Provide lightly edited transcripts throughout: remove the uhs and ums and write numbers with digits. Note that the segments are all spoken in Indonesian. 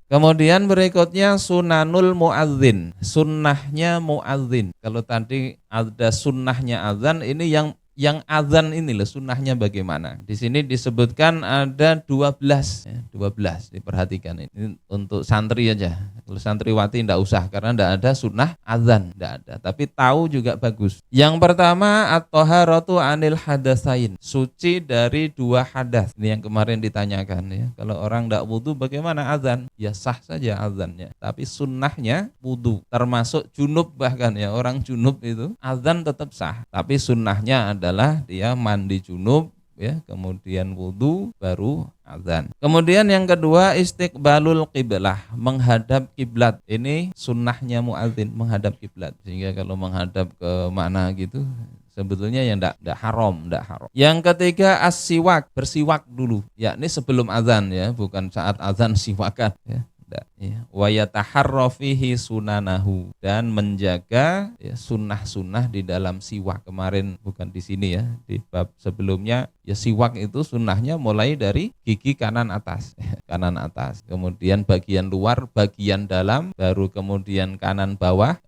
Kemudian berikutnya sunanul muadzin, sunnahnya muadzin. Kalau tadi ada sunnahnya azan, ini yang azan ini loh sunnahnya bagaimana. Di sini disebutkan ada 12 ya, 12 diperhatikan ini untuk santri aja. Kalau santriwati enggak usah karena enggak ada sunnah azan, enggak ada. Tapi tahu juga bagus. Yang pertama at-thaharatu anil hadatsain, suci dari 2 hadas. Ini yang kemarin ditanyakan ya. Kalau orang enggak wudu bagaimana azan? Ya sah saja azannya. Tapi sunnahnya wudu, termasuk junub bahkan ya. Orang junub itu azan tetap sah. Tapi sunnahnya adalah dia mandi junub ya, kemudian wudu baru azan. Kemudian yang kedua istiqbalul qiblah, menghadap kiblat. Ini sunnahnya muadzin menghadap kiblat. Sehingga kalau menghadap ke mana gitu sebetulnya yang enggak haram. Yang ketiga as-siwak, bersiwak dulu, yakni sebelum azan ya, bukan saat azan siwakan ya. Wa yataharra fihi sunanahu, dan menjaga ya, sunnah-sunnah di dalam siwak. Kemarin bukan di sini ya, di bab sebelumnya ya, siwak itu sunnahnya mulai dari gigi kanan atas kanan atas, kemudian bagian luar, bagian dalam, baru kemudian kanan bawah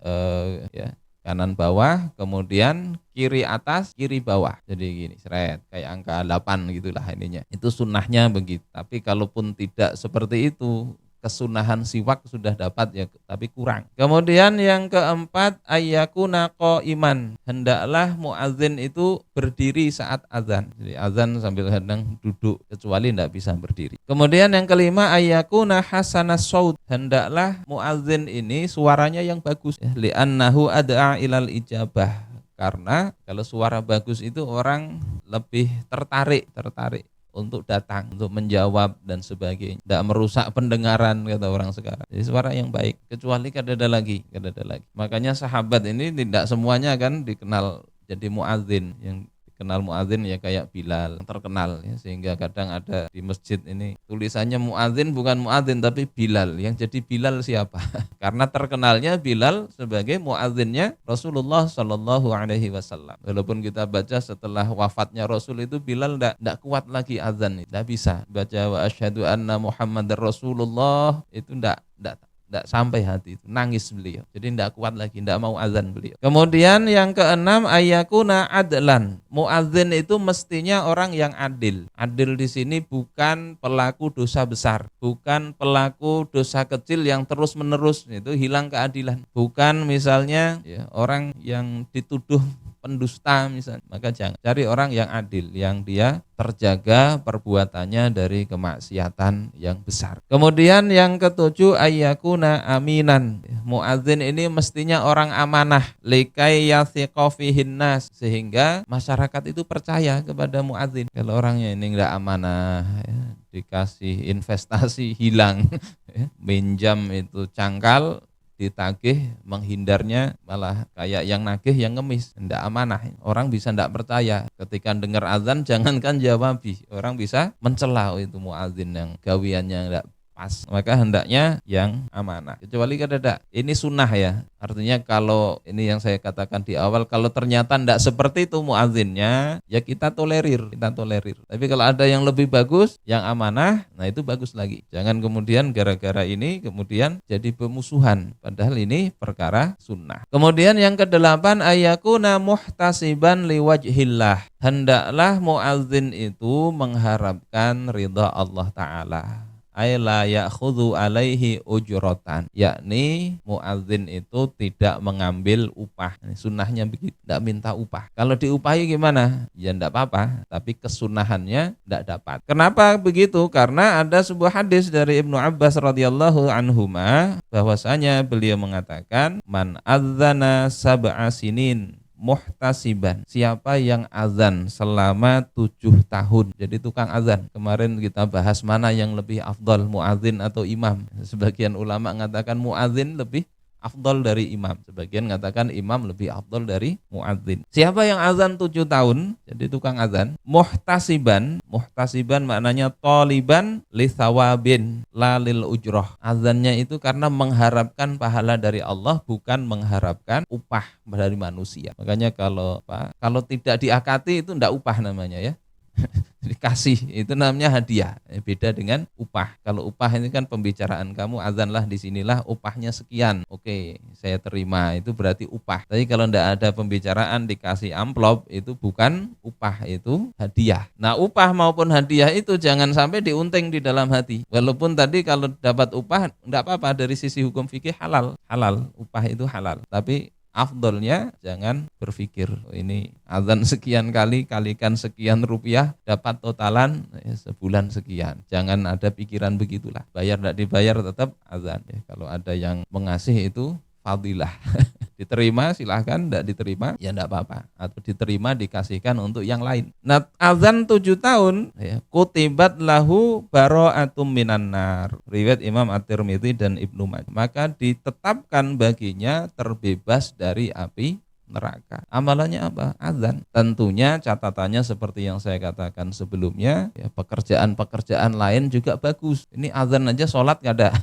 ya, kanan bawah, kemudian kiri atas, kiri bawah. Jadi gini, seret, kayak angka 8 gitulah ininya. Itu sunnahnya begitu. Tapi kalaupun tidak seperti itu, kesunahan siwak sudah dapat ya, tapi kurang. Kemudian yang keempat ayyakuna qaiman, hendaklah muadzin itu berdiri saat azan. Jadi azan sambil kadang duduk, kecuali tidak bisa berdiri. Kemudian yang kelima ayyakuna hasanas saut, hendaklah muadzin ini suaranya yang bagus ya, li'annahu ad'a ilal ijabah, karena kalau suara bagus itu orang lebih tertarik untuk datang, untuk menjawab dan sebagainya. Tidak merusak pendengaran kata orang sekarang. Jadi suara yang baik, kecuali kadada lagi. Makanya sahabat ini tidak semuanya kan dikenal jadi muadzin. Yang dikenal muadzin ya kayak Bilal, terkenal ya, sehingga kadang ada di masjid ini tulisannya muadzin bukan muadzin tapi Bilal. Yang jadi Bilal siapa? Karena terkenalnya Bilal sebagai muadzinnya Rasulullah Shallallahu Alaihi Wasallam. Walaupun kita baca setelah wafatnya Rasul itu Bilal tidak kuat lagi azan, tidak bisa baca wa asyhadu anna Muhammadar Rasulullah, itu tidak sampai hati itu, nangis beliau. Jadi tidak kuat lagi, tidak mau azan beliau. Kemudian yang keenam ayyakuna adlan, muadzin itu mestinya orang yang adil. Adil di sini bukan pelaku dosa besar, bukan pelaku dosa kecil yang terus menerus itu hilang keadilan. Bukan misalnya ya, orang yang dituduh pendusta misalnya, maka jangan. Cari orang yang adil, yang dia terjaga perbuatannya dari kemaksiatan yang besar. Kemudian yang ketujuh ayyakuna aminan, muadzin ini mestinya orang amanah, likai yathiqa fihin nas, sehingga masyarakat itu percaya kepada muadzin. Kalau orangnya ini enggak amanah ya, dikasih investasi hilang ya, minjam itu cangkal, ditagih menghindarnya malah kayak yang nagih yang ngemis, tidak amanah. Orang bisa tidak percaya ketika dengar azan, jangankan jawabi, orang bisa mencela itu muadzin yang gawiannya tidak pas. Maka hendaknya yang amanah. Kecuali kadang ini sunnah ya. Artinya kalau ini yang saya katakan di awal, kalau ternyata tidak seperti itu muadzinnya, ya kita tolerir. Tapi kalau ada yang lebih bagus, yang amanah, nah itu bagus lagi. Jangan kemudian gara-gara ini kemudian jadi pemusuhan. Padahal ini perkara sunnah. Kemudian yang kedelapan ayyakuna muhtasiban liwajhillah. Hendaklah muadzin itu mengharapkan ridha Allah Ta'ala. Ay la ya'khudhu alaihi ujratan, yakni muadzin itu tidak mengambil upah. Sunnahnya begitu, tidak minta upah. Kalau diupahi gimana? Ya tidak apa-apa, tapi kesunahannya tidak dapat. Kenapa begitu? Karena ada sebuah hadis dari Ibnu Abbas radhiyallahu anhuma, bahwasanya beliau mengatakan man adzana sab'a sinin muhtasiban, siapa yang azan selama 7 tahun, jadi tukang azan. Kemarin kita bahas mana yang lebih afdal, muadzin atau imam. Sebagian ulama mengatakan muadzin lebih afdal dari imam, sebagian mengatakan imam lebih afdal dari muadzin. Siapa yang azan 7 tahun, jadi tukang azan, muhtasiban maknanya taliban li thawabin la lil ujroh. Azannya itu karena mengharapkan pahala dari Allah, bukan mengharapkan upah dari manusia. Makanya kalau tidak diakati itu tidak upah namanya ya. dikasih, itu namanya hadiah. Beda dengan upah. Kalau upah ini kan pembicaraan kamu, azanlah di sinilah, upahnya sekian. Oke, saya terima, itu berarti upah. Tapi kalau tidak ada pembicaraan dikasih amplop, itu bukan upah, itu hadiah. Nah, upah maupun hadiah itu jangan sampai diunting di dalam hati. Walaupun tadi kalau dapat upah tidak apa-apa, dari sisi hukum fikih halal, upah itu halal. Tapi afdolnya jangan berpikir ini azan sekian kali kalikan sekian rupiah dapat totalan sebulan sekian. Jangan ada pikiran begitulah. Bayar tidak dibayar tetap azan. Kalau ada yang mengasih itu fadilah. Diterima silahkan, tidak diterima ya tidak apa-apa. Atau diterima dikasihkan untuk yang lain. Nah, azan 7 tahun kutibat lahu bara'atum minan nar. Riwayat Imam At-Tirmidzi dan Ibnu Majah. Maka ditetapkan baginya terbebas dari api neraka. Amalannya apa? Azan. Tentunya catatannya seperti yang saya katakan sebelumnya, pekerjaan-pekerjaan lain juga bagus. Ini azan aja sholat nggak ada.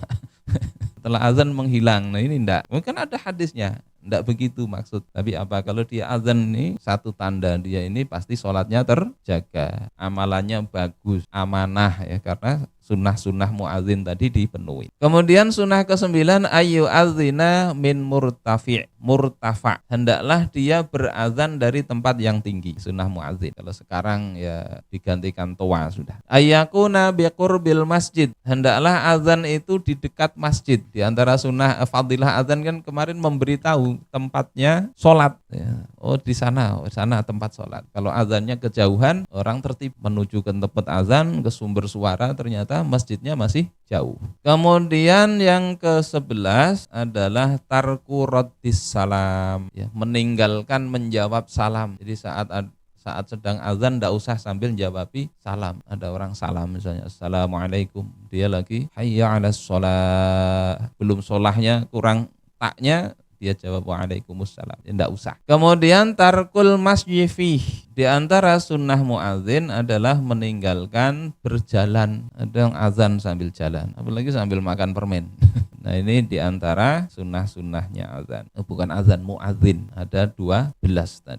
Setelah azan menghilang. Nah ini enggak. Mungkin ada hadisnya. Enggak begitu maksud. Tapi apa, kalau dia azan ini satu tanda dia ini pasti sholatnya terjaga. Amalannya bagus, amanah ya, karena sunnah-sunnah muadzin tadi dipenuhi. Kemudian sunnah ke-9 ayu azina min murtafa. Hendaklah dia berazan dari tempat yang tinggi. Sunnah muadzin. Kalau sekarang ya digantikan toa sudah. Ayyakuna biqurbil masjid. Hendaklah azan itu di dekat masjid. Di antara sunnah fadilah azan kan kemarin memberitahu tempatnya sholat. Ya. Oh di sana tempat sholat. Kalau azannya kejauhan, orang tertib menuju ke tempat azan, ke sumber suara, ternyata masjidnya masih jauh. Kemudian yang ke-11 adalah tarku raddis salam, ya, meninggalkan menjawab salam. Jadi saat sedang azan tidak usah sambil jawabi salam. Ada orang salam misalnya assalamualaikum, dia lagi hayya 'alas shalah, belum sholahnya kurang taknya, dia jawab waalaikumsalam, tidak usah. Kemudian tarkul masjifih, di antara sunnah muadzin adalah meninggalkan berjalan. Ada yang azan sambil jalan, apalagi sambil makan permen. Nah ini di antara sunnah-sunnahnya azan. Bukan azan, muadzin. Ada 12 tadi.